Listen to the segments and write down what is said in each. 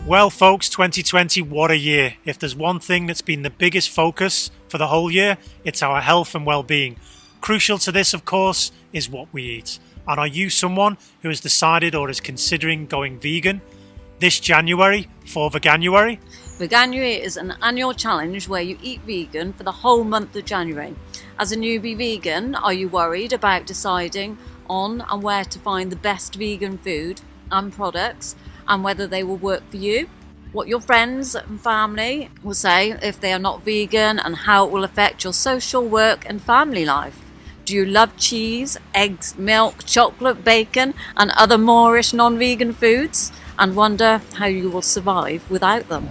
Well folks, 2020, what a year. If there's one thing that's been the biggest focus for the whole year, it's our health and well-being. Crucial to this, of course, is what we eat. And are you someone who has decided or is considering going vegan this January for Veganuary? Veganuary is an annual challenge where you eat vegan for the whole month of January. As a newbie vegan, are you worried about deciding on and where to find the best vegan food and products and whether they will work for you? What your friends and family will say if they are not vegan and how it will affect your social, work and family life? Do you love cheese, eggs, milk, chocolate, bacon and other Moorish non-vegan foods and wonder how you will survive without them?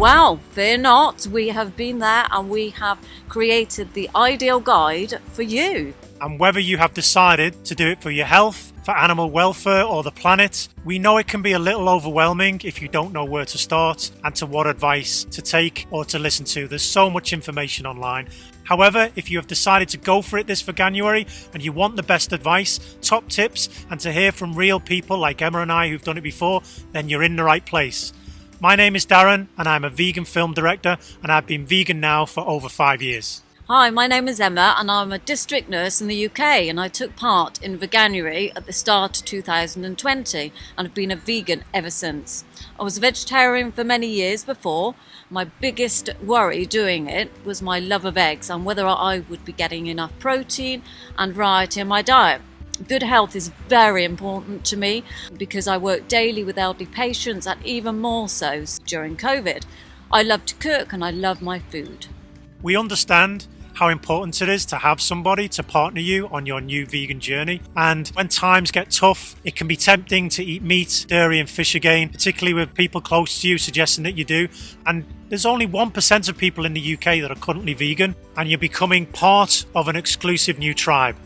Well, fear not, we have been there and we have created the ideal guide for you. And whether you have decided to do it for your health, for animal welfare or the planet, we know it can be a little overwhelming if you don't know where to start and to what advice to take or to listen to. There's so much information online. However, if you have decided to go for it this Veganuary and you want the best advice, top tips and to hear from real people like Emma and I who've done it before, then you're in the right place. My name is Darren and I'm a vegan film director and I've been vegan now for over 5 years. Hi, my name is Emma and I'm a district nurse in the UK and I took part in Veganuary at the start of 2020 and have been a vegan ever since. I was a vegetarian for many years before. My biggest worry doing it was my love of eggs and whether I would be getting enough protein and variety in my diet. Good health is very important to me because I work daily with elderly patients and even more so during COVID. I love to cook and I love my food. We understand how important it is to have somebody to partner you on your new vegan journey. And when times get tough, it can be tempting to eat meat, dairy and fish again, particularly with people close to you suggesting that you do. And there's only 1% of people in the UK that are currently vegan, and you're becoming part of an exclusive new tribe.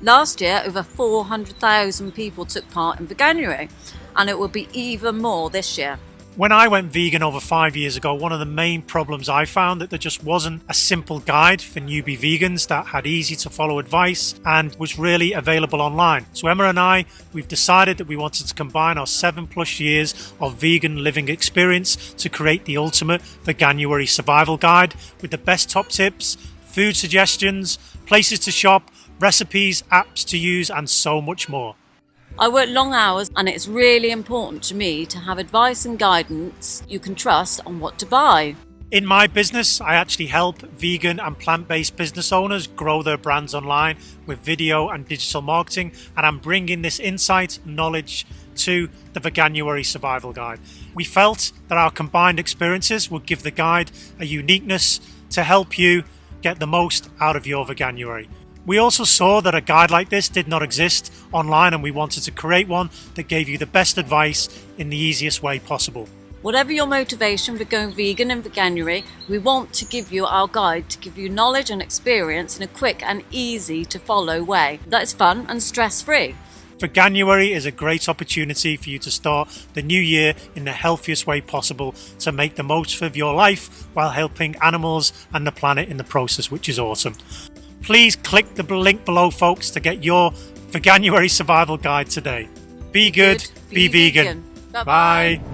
Last year, over 400,000 people took part in Veganuary, and it will be even more this year. When I went vegan over 5 years ago, one of the main problems I found that there just wasn't a simple guide for newbie vegans that had easy to follow advice and was really available online. So Emma and I, we've decided that we wanted to combine our 7+ years of vegan living experience to create the ultimate Veganuary survival guide with the best top tips, food suggestions, places to shop, recipes, apps to use and so much more. I work long hours and it's really important to me to have advice and guidance you can trust on what to buy. In my business, I actually help vegan and plant-based business owners grow their brands online with video and digital marketing, and I'm bringing this insight and knowledge to the Veganuary Survival Guide. We felt that our combined experiences would give the guide a uniqueness to help you get the most out of your Veganuary. We also saw that a guide like this did not exist online and we wanted to create one that gave you the best advice in the easiest way possible. Whatever your motivation for going vegan in Veganuary, we want to give you our guide to give you knowledge and experience in a quick and easy to follow way that is fun and stress-free. Veganuary is a great opportunity for you to start the new year in the healthiest way possible to make the most of your life while helping animals and the planet in the process, which is awesome. Please click the link below, folks, to get your Veganuary survival guide today. Be good, be vegan. Bye-bye. Bye.